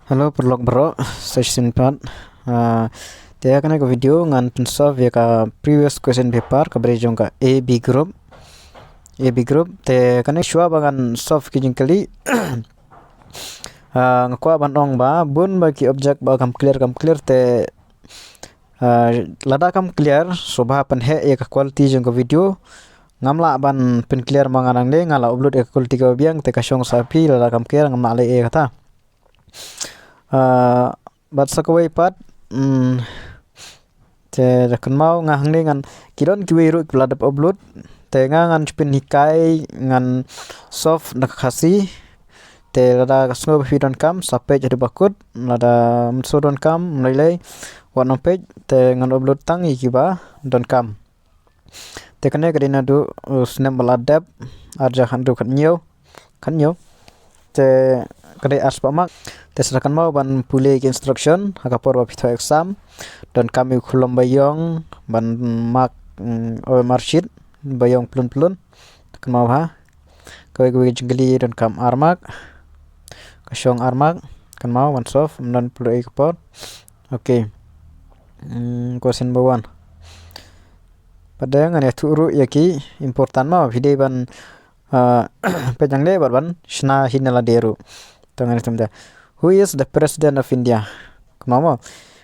Halo perlok bro, session 4. Dia akan ke video ngan solve ya ka previous question paper ka beri jong ka AB group. AB group te kan shua bangan solve ki jingkali. Ngakwa ban ong ba bun bagi object ba kam clear te lada kam clear sobha pan he ya ka quality jong ka video ngamla ban pen clear manganang de ngala upload ya quality ka biang te ka shong sapi lada kam clear ngamla le e kata. Bat sakawai pat te kan mau ngahang ni ngan kidon kiwiru keladap upload te ngan chupin hikai ngan soft nak khasi te lada kasno bidon kam sampai jadi bakut lada msodon kam nilai warna page te ngan upload tang ikiba don kam te kane kadina du snap baladap arja handu kan nyo te kadai aspamak te serakan mau ban pulih instruction hakapor wapito exam dan kami khulom bayong ban mak marshit bayong plun kan mau ha kawe jengli dan kam armak kasyong armak kan mau ban soft dan pulih ekpor. Okay. Question number 1 pada ngan ya turu yaki important mau video ban pejang le ban shna hinala deru tangan temda. Who is the President of India? Kenapa?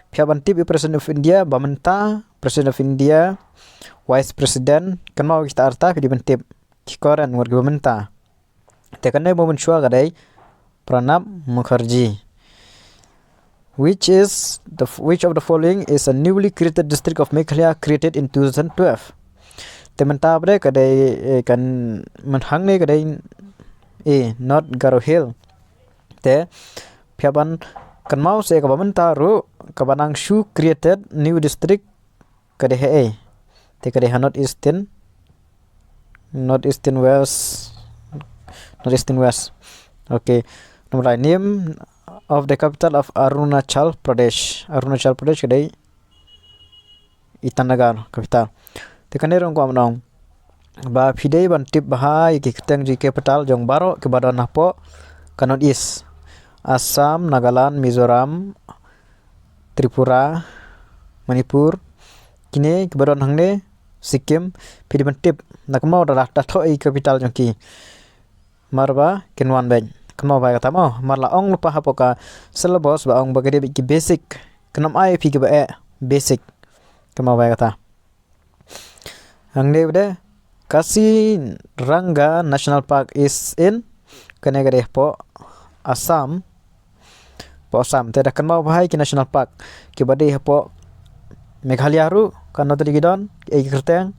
Pihak bantip President of India, Bamenta, President of India, Vice President. Kenapa kita arta pihak bantip? Kikoran warga Bamenta. Tekannya momen shua kadai Pranab Mukherjee. Which of the following is a newly created district of Meghalaya created in 2012? Tementa bre kadai kan menhang ne kadai North Garo Hill. Te Piaban kan mau se ka bamenta ru ka banang shu created new district kade he te kade North Eastern West. Okay. Number name of the capital of Arunachal Pradesh kade Itanagar capital. Te kane rong ko amnong ba fidei ban tip bahai ki keteng ji capital jong baro ke badan napo ka North East. Assam, Nagaland, Mizoram, Tripura, Manipur, kini kebaron hangne Sikkim, pidi bantip nakmau darah datho i capital jongki marba kenwan ben kenau ba kata mau marla ong lupa hapoka syllabus ba ong bagade ki basic kenam ai pi ba basic kenau ba kata hangne bede Kaziranga National Park is in kanegare po Assam te kan mau bahai ki national park ki badai hapo Meghalaya ru kan no tadi gidon e kerteng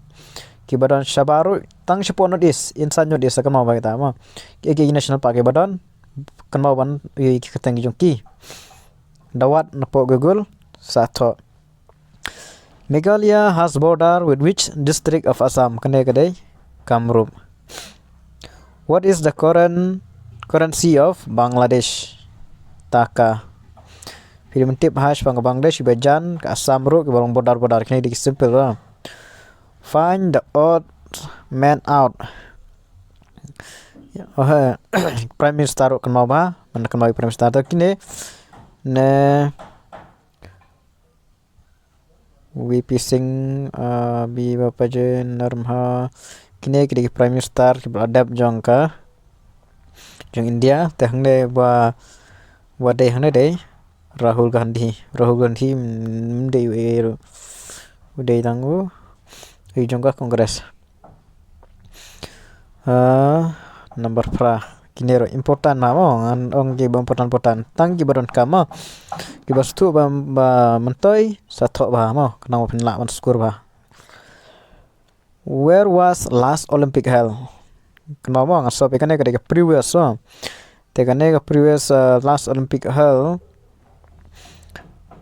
ki badon Shabaru tang shapo North East insan North East kan mau bahai ta ma ki national park ki badon kan mau ban ki kerteng jongki dawat napo Google sato. Meghalaya has border with which district of Assam? Kane kadai Kamrup. What is the currency of Bangladesh? Taka. Film tip hash Bangladesh Bajan ke Assam ru ke barang bodar kini di simple lah. Find the odd man out. Prime Minister ru kan mau ba? Mana kan mau Prime Minister tu kini ne VP Singh bi bapa je Narmha kini ke Prime Minister ke beradab jong ka jong India teh hang ba wadai hang dei Rahul Gandhi mdei weru udai tanggu i jongka kongres number pra kinero important ma mo an ong ki important tang ki baron kama ki bastu ba mentoi sathok ba mo kenang pinla ban skur ba. Where was last Olympic held? Kenapa ngasop ikane ke previous so tekane ke previous last Olympic held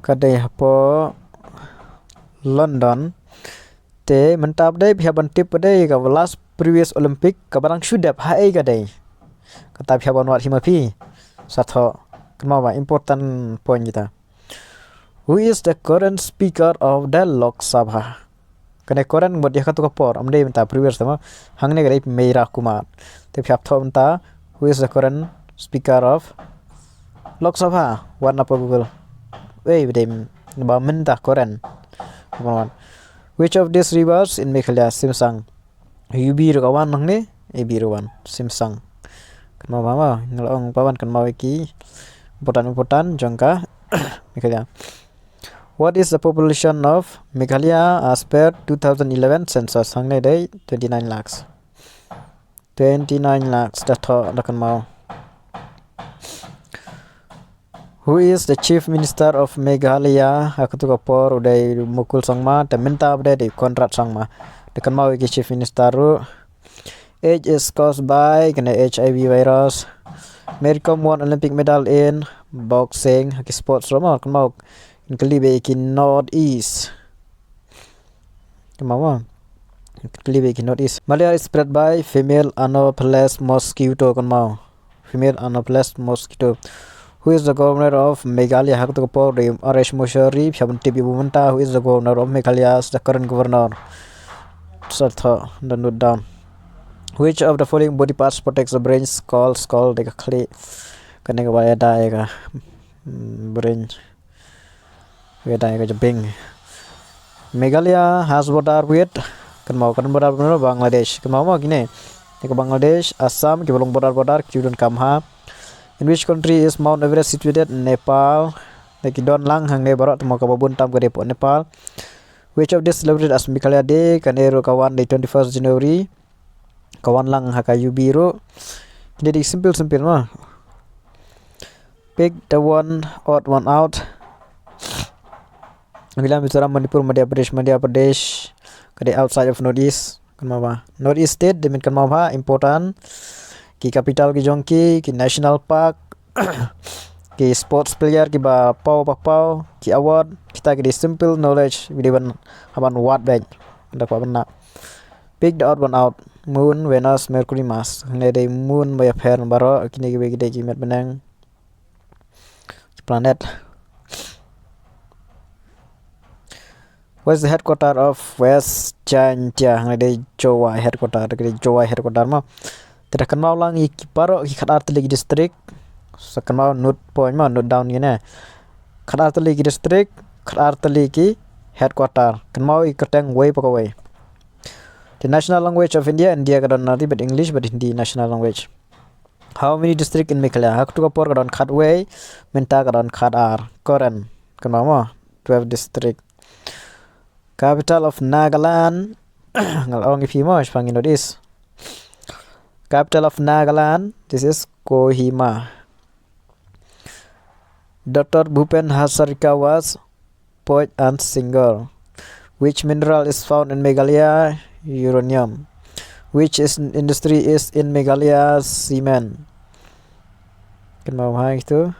kadai hapo London te mentap dai pihak bantip dai ka last previous Olympic ka barang shudap hai kadai kata pihak banwat himapi satho kenapa important point kita. Who is the current speaker of the Lok Sabha? Kane koran buat dia katu kapor amde minta previous sama hangne kadai Meira Kumar te pihak tho minta who is the current speaker of Lok Sabha wan apa Google bedem ba minta koren kawan. Which of these rivers in Meghalaya Simsang Yubi kawan nang ne Biruan Simsang kan mau mama ngelong pawan kan mau iki important jangka Meghalaya. What is the population of Meghalaya as per 2011 census? Hang day 29 lakhs. 29 lakhs dah kan mau. Who is the chief minister of Meghalaya? Aku tu kapor udah mukul sangma, te minta update di kontrak sangma. Dekan mau iki chief minister ru. Age is caused by kena HIV virus. America won Olympic medal in boxing. Haki sports rama kan mau. Kelibe iki northeast. Kan mau. Kelibe iki northeast. Malaria is spread by female Anopheles mosquito kan mau. Female Anopheles mosquito. Who is the governor of Meghalaya? Hak tu kapor di Arash Mushari. Siapa tibi bumenta? Who is the governor of Meghalaya? The current governor. Serta dan note down. Which of the following body parts protects the brain? Skull deka kli. Kena kebaya dah eka brain. Kebaya eka jebing. Meghalaya has border with kan border dengan Bangladesh. Kan mau gini. Eka Bangladesh, Assam, kebelum border Kudun Kamha. In which country is Mount Everest situated? Nepal. Lagi don lang hang ne barat mau kababun tam gede po Nepal. Which of this celebrated as Meghalaya Day? Kan ero kawan di 21st January. Kawan lang hakayu biru. Jadi simple mah. Pick the one odd one out. Bila bicara Manipur, Madhya Pradesh. Kade outside of Northeast. Kan mau Northeast state demin kan mau important. Ki capital ki Jongki, ki national park, ki sports player ki ba pau ki award kita ki simple knowledge video haban what bag ndak pa bana. Pick the odd one out. Moon, Venus, Mercury, Mars. Ngede moon ba pair baro kini ki met benang planet. What's the headquarter of West Jantia? Ngede Jawa headquarter ma. Tidak kenal lang iki paro iki Khadartali district. Sekan mau note point ma note down gini. Khadartali district, Khadartali ki headquarter. Kan mau iki kerteng way pakaway. The national language of India kadon nari but English but Hindi national language. How many district in Meghalaya? Hak tu kapor kadon Khatway, minta kadon Khadar, Koren. Kan mau 12 district. Capital of Nagaland. Ngalong ipi mo pangin notice. Capital of Nagaland, this is Kohima. Dr. Bhupen Hazarika was poet and singer. Which mineral is found in Meghalaya? Uranium. Which industry is in Meghalaya? Cement. Kan mau itu.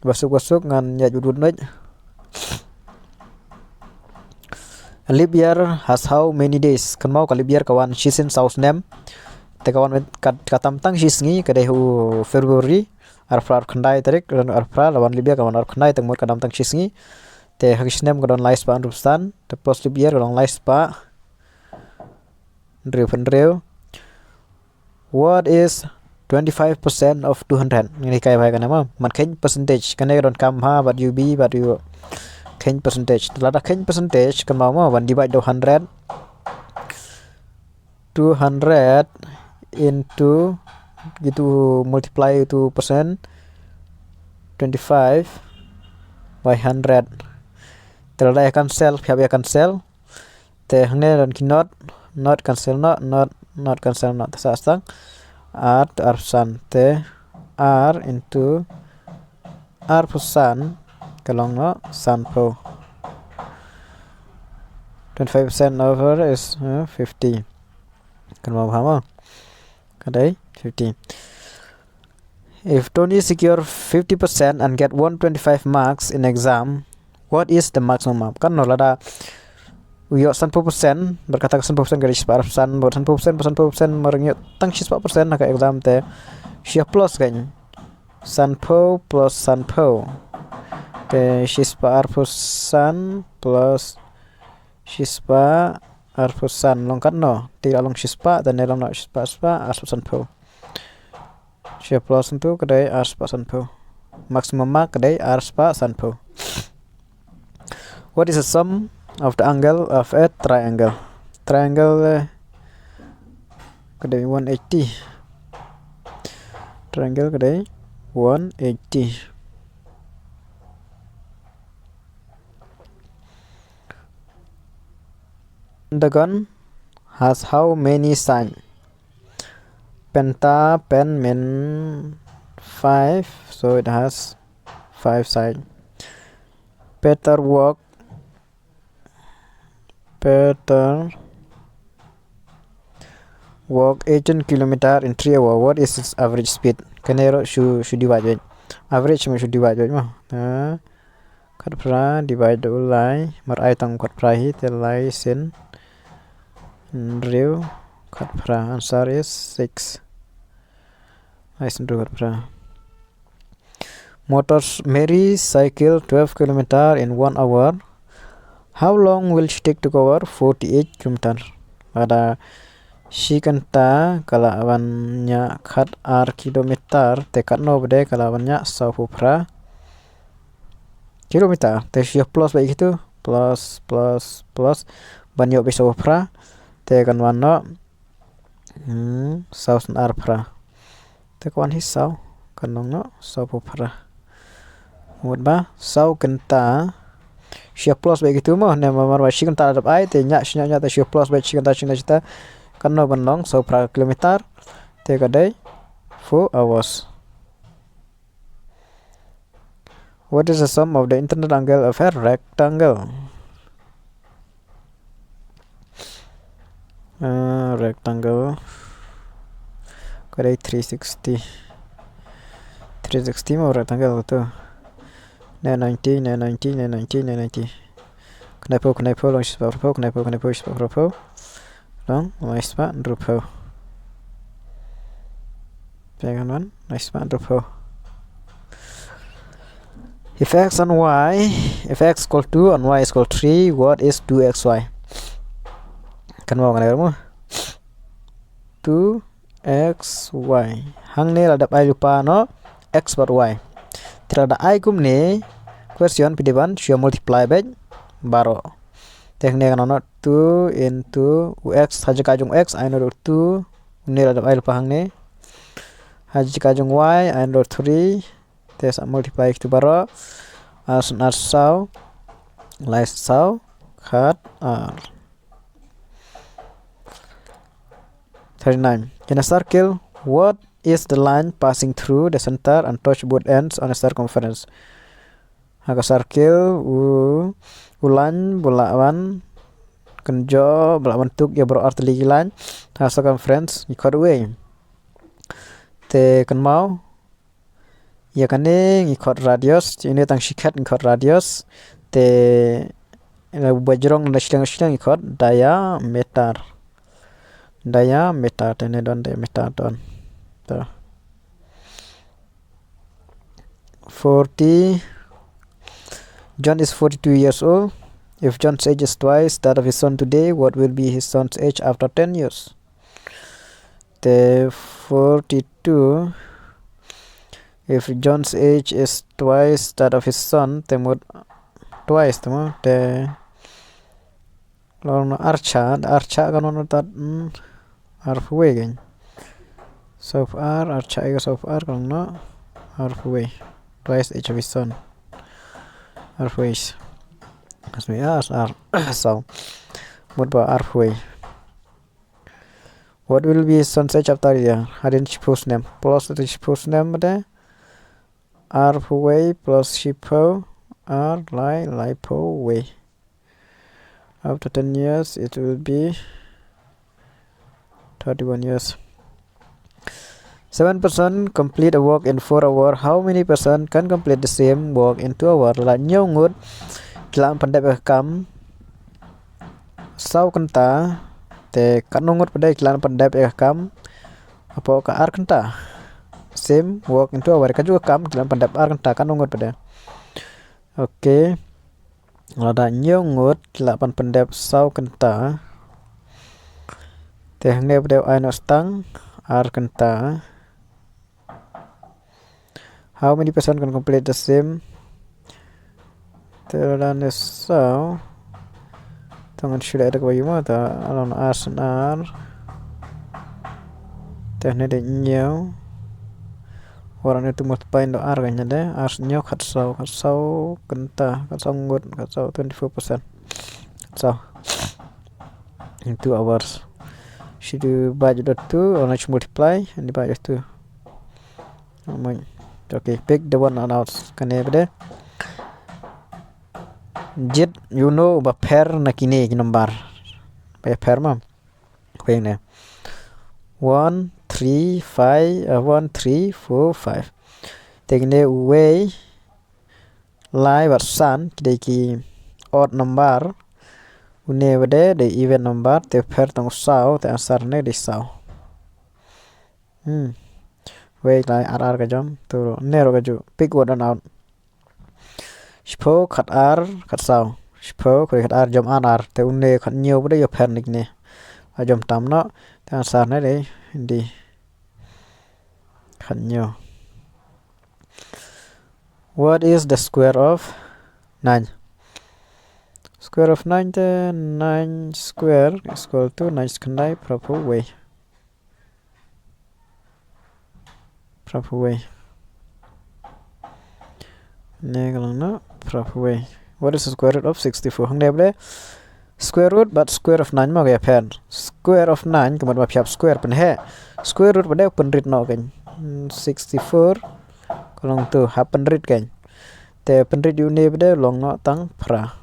Basuk ngan ya judul naj. A leap year has how many days? Kan mau leap year kawan shisin south nem. Te kawan katam tang shisngi kadehu February arfrar khandai tarik dan arfrar lawan leap year kawan arf khandai tang mur kadam tang shisngi. Te hakisnem kadon lais pa andrustan. Te plus leap year kadon lais pa Drew. What is 25% of 200? Ini kai bhai kana ma. Man khen percentage kane kadon kam ha but you be but you khen percentage. Telada khen percentage kan mau 1 divide 200 into gitu multiply itu persen 25 by 100. Telada akan cancel te hangne dan ki not cancel not cancel not sastang r to r percent te r into r percent kalong no sample 25% over is 50 kan mau paham kadai 50. If Tony secure 50% and get 125 marks in exam, what is the maximum? Kan no lada uyo 100% berkata 100% garis 100% 100% merengyo tang 100% nak exam te sia plus kan 100 plus 100 te shispa arpusan plus shispa arpusan longkat no tidak long shispa dan long no shispa arpusan po Chia plus tu kedai r sepak sanpo. Maximum mark kedai r sepak sanpo. What is the sum of the angle of a triangle? Triangle kedai 180. Triangle kedai 180. Pentagon has how many sides? Pen mean 5, so it has 5 sides. Peter walk 18 kilometer in 3 hours. What is its average speed? Kanero should divide it. Average should divide it. Kat pra divide ulai mar ai tang kat pra hi te lai sin real kat pra. Answer is 6. I sin kat pra. Mary cycle 12 kilometer in 1 hour. How long will she take to cover 48 kilometer? Ada she kanta kalawannya kat r kilometer te kat no bede kalawannya 100 kilometer. Te she plus baik itu plus banyak be 100 te kan wano 1000 r pra. Te kan hisau kan no 100. Mud ba 100 kanta she plus baik itu mah nama mar she kanta adap ai te nya te she plus baik she kanta cita kan no banlong 100 kilometer te kadai 4 hours. What is the sum of the internal angle of a rectangle? Rectangle kadai 360 mau rectangle tu 90. Kenapa long sebab kenapa long nice pak drupo. Jangan man nice pak drupo. If x equal 2 and y is equal 3, what is 2xy? Kan mau kan kamu 2xy hang ni ada ai lupa no x per y. Tidak ada ai kum ni question pideban shia multiply back baro. Teknik kan 2 into ux haji kajung x I know 2 ni ada ai lupa hang ni haji kajung y I know 3 tes multiply itu baro as sau last sau cut r. 39. In a circle, what is the line passing through the center and touch both ends on a circumference? Haga circle ulan bulawan kenjo bulawan tuk ya bro arti ligilan ha circumference ikod way. Te kan mau ya kane ikod radius ini tang shikat ikod radius te bajrong na sidang ikod diameter tene don diameter don. 40. John is 42 years old. If John's age is twice that of his son today, what will be his son's age after 10 years? The 42. If John's age is twice that of his son, then what twice the archa kan ono tat halfway kan. So r archa is of r kan no halfway. Twice age of his son. Halfway. As we are so what about halfway? What will be his son's age after a year? Hadin suppose name plus the suppose name there. Halfway plus shipo r lipo way. After 10 years it will be 31 years. 7% complete a work in 4 hours. How many person can complete the same work in 2 hours? Là nhiều người làm phần đẹp cam sau kanta te kanungut pada iklan phần đẹp cam apa ka ar kanta same work in 2 hours ka juga cam iklan phần đẹp ar kanta kanungut pada. Okay. Ada nhiều người làm phần đẹp sau kanta te hangne pada ai no stang ar kanta How many person can complete the same? Then so tangan sudah ada bagaimana ta alon arsenar tehne de nhau orang itu multiply do ar kanya de ars nhau khat sau kenta khat sau ngut khat sau 24% so in 2 hours should do budget to or not multiply and divide to okay pick the one out kane bede jet you know ba pair na kini number pa pair ma peng ne 1 3 5 1 3 4 5 tekne way lie và sun kide ki odd number une bede de even number te pair tong sao te answer ne de sao way lie ar ka jam to nero ka ju pick one out Spo khat ar khat sao spo khat ar jom ar te une khat nhiều bede yo pair nik ne a jom tam no te answer ne de di khat nhiều. What is the square of 9? Square of 9 then 9 square is equal to 9 sekandai proper way. Proper way. Ne kalau na proper way. What is the square root of 64? Hang deh square root but square of 9 mau kayak pen. Square of 9 kemudian ma piap square pen he. Square root bade pen rit no kan. 64 kalau tu happen rit kan. Te pen rit uni bade long no tang pra.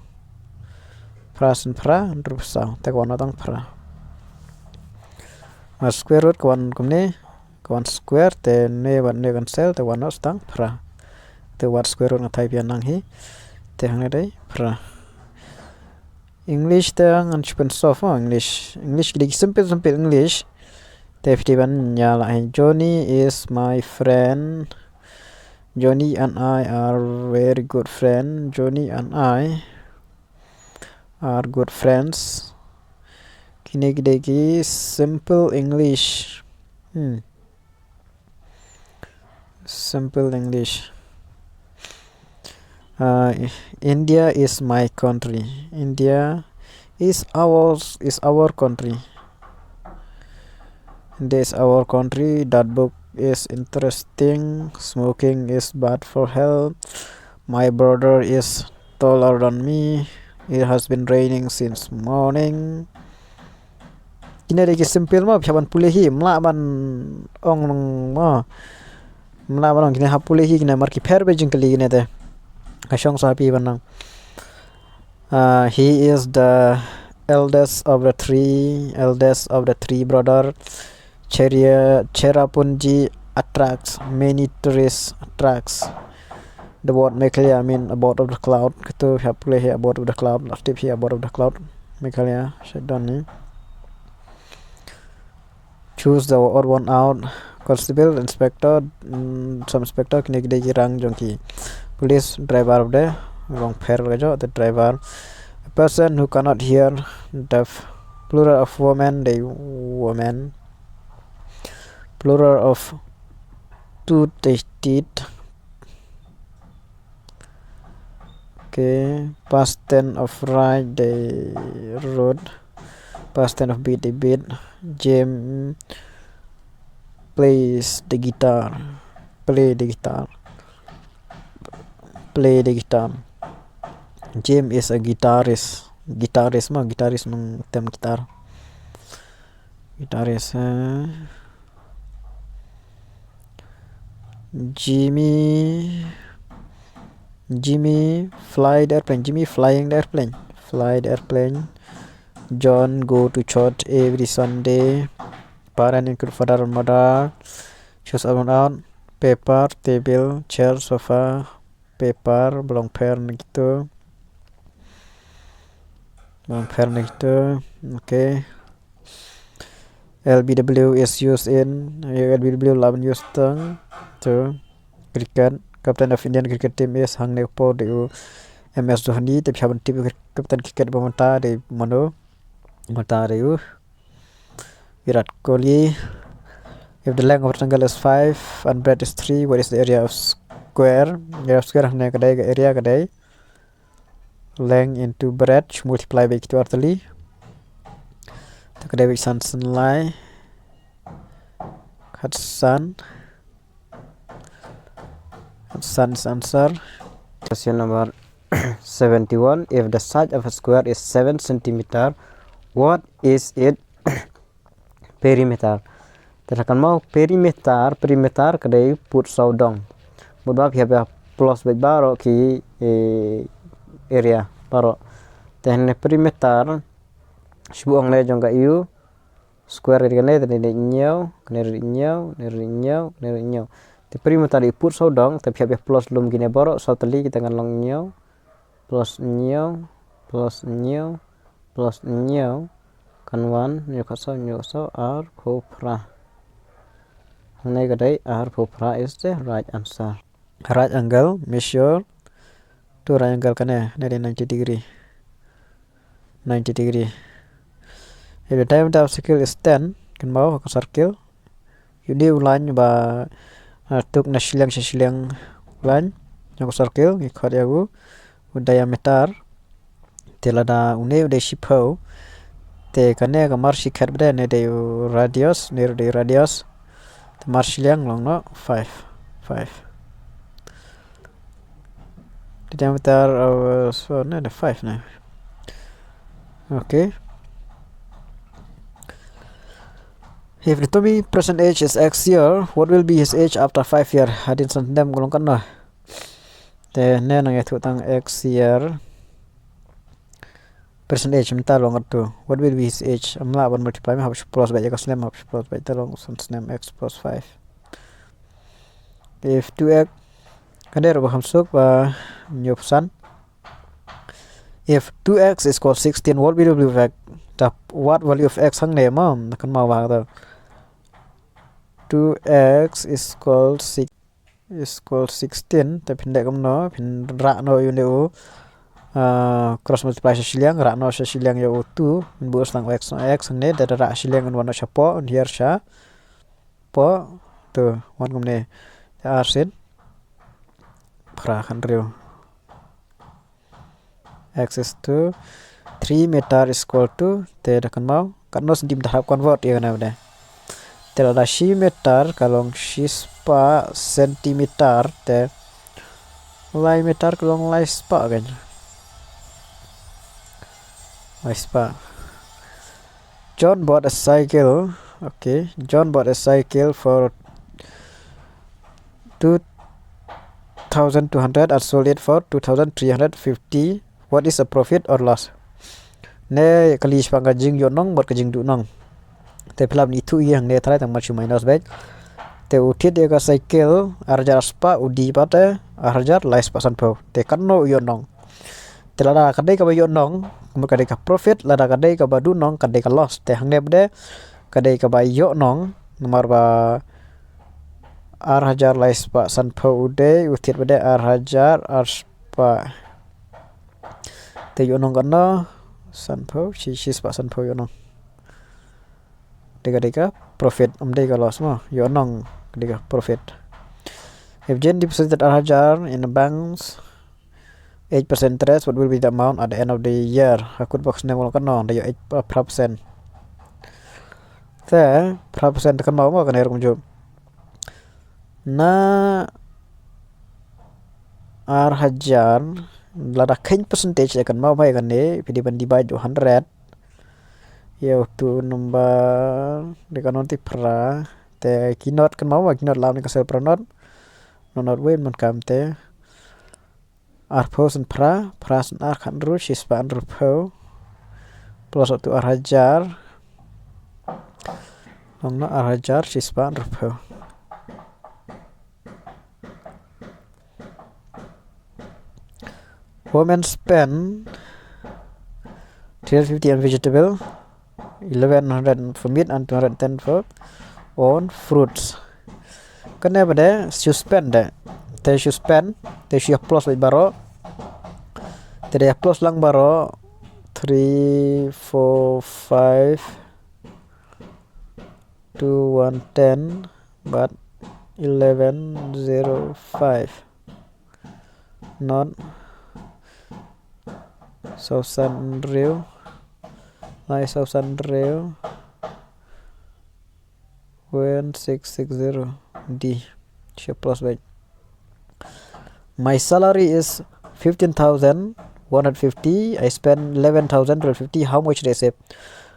Prasen pra rup sao te kawan tang pra. Ma square root kawan kumne kawan square te ne kan sel te kawan tang pra. Te wat square root ngatai pian nang hi te hang dai pra. English te ngan chupen soft English kidi simple English te fitiban nyala Johnny is my friend. Johnny and I are very good friend. Johnny and I are good friends. Kini kidi simple English. Simple English. India is my country. India is our country. India is our country. That book is interesting. Smoking is bad for health. My brother is taller than me. It has been raining since morning. Kini lagi simple ma phaban pulehi mlaban ong ma mlaban kini hapulehi kini marki pherbe jingkali kini te Ashong sapi banang. He is the eldest of the three brother. Cherrapunji attracts many tourists. The word Meghalaya mean abode of the cloud. Kita hapule here abode of the cloud. Last tip here abode of the cloud. Meghalaya shutdown ni. Choose the odd one out. Constable, inspector, some inspector kini kide rang jongki. Police driver of the wrong pair the driver. A person who cannot hear, deaf. Plural of woman, the woman. Plural of two teeth. Okay, past tense of ride, the road. Past tense of beat, the beat. James plays the guitar. Play the guitar. James is a guitarist. Guitarist mang tem gitar. Guitarist. Jimmy fly the airplane. Jimmy flying the airplane. Fly the airplane. John go to church every Sunday. Parent include father and mother. Choose one out. Paper, table, chair, sofa. Paper belong pair gitu. Okay. LBW is used in LBW laban used to cricket. Captain of Indian cricket team is Hang Nepo de MS Dhoni. Tapi haban tim captain cricket pemanta de Mano Mata de Virat Kohli. If the length of rectangle is 5 and breadth is 3, what is the area of square hangna kadai ke area kadai length into breadth multiply by quarterly kadai by sunlight sun is answer. Question number 71. If the side of a square is 7 centimeter, what is its perimeter? Terkan mau perimeter kadai put saudong. Mudba pihak plus baik baro ki area baro. Tehne perimeter shuang le jong ka iu square area ne tadi nyau nyau. Te perimeter di put saudong te pihak plus lum gine baro sautali kita ngan long nyau plus nyau kan wan nyau so r phopra. Hangai kadai r phopra is the right answer. Right angle measure to right angle kane 90 degree. If the diameter of circle is 10 kan mau ke circle yudi ulan ba tuk na shiliang ulan yang circle ikut yagu diameter telada une udah shipau te kane kamar shikhat bde ne de radius mar shiliang long no 5 the diameter of so ne the 5 na. Okay. If the Tommy present age is X year, what will be his age after 5 year? Hadin sandem golong kan nah. Te ne nang itu tang X year present age minta long tu. What will be his age? Amla one multiply me habis plus baca kasnem habis plus baca long sandem X plus 5. If 2x kader baham suk ba nyopsan. If 2x is equal 16, what will be what value of x hang ne mam kan mau ba ta. 2x is equal 16 tapi pendek kamno pin ra no yuneu cross multiply shiliang ra no shiliang yo 2 bu sang x ne da ra shiliang wan chapo here sha po to wan kumne arsin pra kan riu x is to 3 meter is equal to te da kan mau kan no sendim tahap convert ya kan ada telada shi meter kalong shispa centimeter te lai meter kalong lai spa kan lai spa. John bought a cycle. Okay, John bought a cycle for 2,200 and sold it for 2,350. What is a profit or loss? Ne kali spanga jing yo nong bot ka jing du nong te pelam ni tu yang ne trai tang machu minus baik te utit dia ka cycle arjar spa udi pate arjar lais pasan po te kanno yo nong te lada kadai ka yo nong kadai ka profit lada kadai ka badu nong kadai ka loss te hangne bde kadai ka yo nong nomor ba arjar lais pasan po ude utit bde arjar arspa te yo nong kanno sanpo shi spa sanpo yo nong deka profit deka loss mo yo nong deka profit. If Jane deposited 100 in a bank's 8% interest, what will be the amount at the end of the year? Akut box ne ngol kan da yo 8%. Te persen kan mau kan er kunjo na 100 lada kain percentage akan mau baik kan ne pidi ban divide 100 ya tu number dekan nanti pra te kinot kan mau kinot lam ni kasel pranot nonot wen man kam te arpos pra san ar kan ru sis pan ru po plus tu arhajar nongna arhajar sis pan ru po. Women spend 350 on vegetable, 1100 for meat and 210 for on fruits. Kena pada you spend deh. Te you spend, te you plus baro. Te dia plus lang baro 3 4 5 2 1 10 but 11 0 5 not Southern Rail line Southern Rail 1660 D share plus baik. My salary is 15,150. I spend 11,250. How much they save?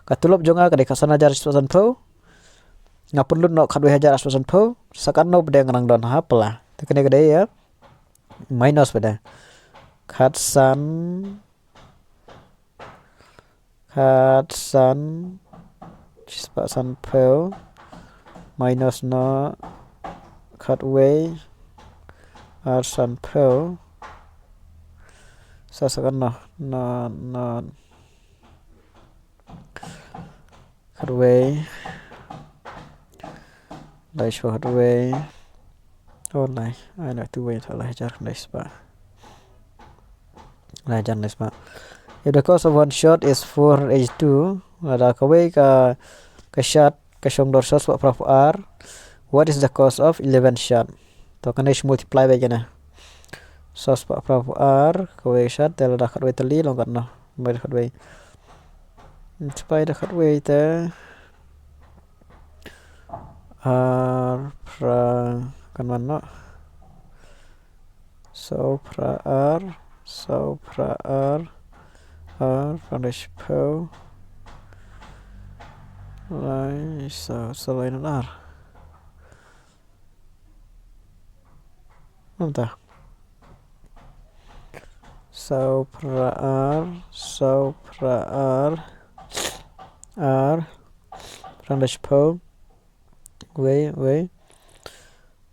Katulop jonga kadai kasana jar 1,000 po. Ngapun lu nok kadwe hajar 1,000 po. Sakan no beda ngarang don hapla. Tekene kadai ya. Minus beda. Katsan 1,000 po minus no kadwe arsan po. Sasakan no kadwe Dai show kadwe online. I know two way salah hajar nice ba. Hajar nice ba. If the cost of one shot is 4H2, ada kawai ka shot ka shongdor shots pak prapu R. What is the cost of 11 shot? To kan multiply baik na. Shots pak prapu R kawai shot tel dah kawai teli long kan no. Baik kawai. Supaya dah kawai te R pra kan mana? So pra R Foundation Po Lai selain R Entah Sopra R Foundation Po Way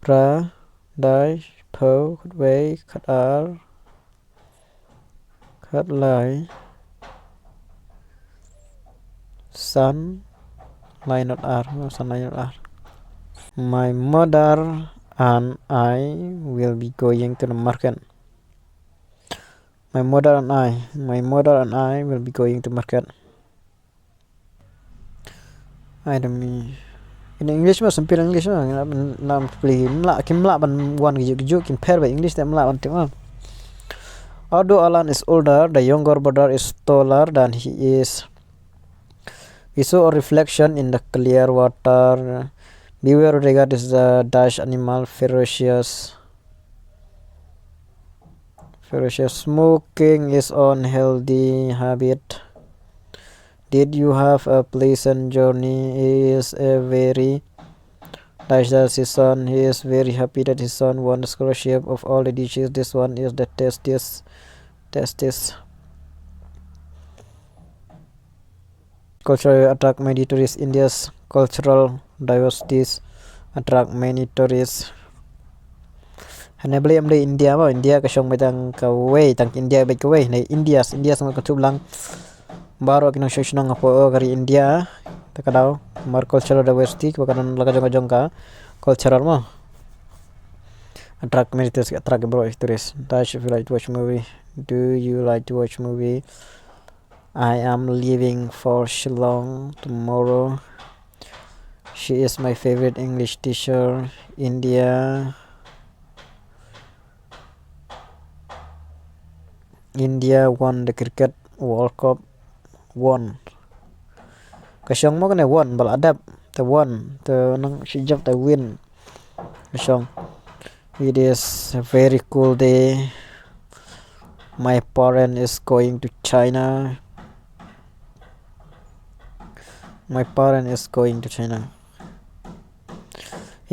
Pra Dash Po Way Cut R Cut Lai Sun line not R. My mother and I will be going to the market. My mother and I will be going to market. I don't mean in English mah sempil English mah nam pilih kim la ban wan gijuk kim pair by English tem la ban tim. Although Alan is older, the younger brother is taller than he is. We saw a reflection in the clear water. Beware regarding the dash animal ferocious. Smoking is unhealthy habit. Did you have a pleasant journey? He is a very nice his son. He is very happy that his son won the scholarship of all the dishes. This one is the tastiest. Cultural attract many tourists. India's cultural diversities attract many tourists. Hanya beli amde India ba India ka shong betang ka way tang India baik way nei India sang ka tublang baru kinang shoshnong apo kari India takadau mar cultural diversity bakanan laga jong ka cultural mo attract many tourists tourists. Dash if you like to watch movie. Do you like to watch movie? I am leaving for Shillong tomorrow. She is my favorite English teacher. India won the cricket World Cup. Won. Kasyong mo kana won bal adab the won the nang sijab the win. Kasyong. It is a very cool day. My parent is going to China. It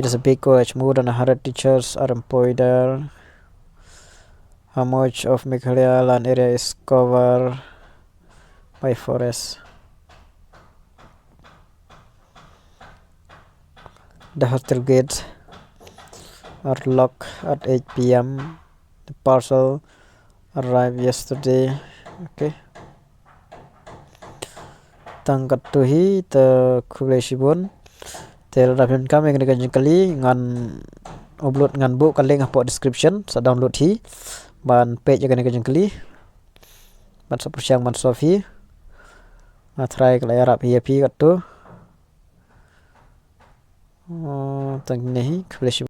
is a big college. More than 100 teachers are employed there. How much of Meghalaya land area is covered by forest? The hostel gates are locked at 8 p.m. The parcel arrived yesterday. Okay. Tangkat tuhi te kubleishibun tel rapin kami ngan kali ngan upload ngan book kali ngapo description sa download hi ban page kan kali ban sapusyang ban sofi try kala arab hi kat tu tang nehi kubleishibun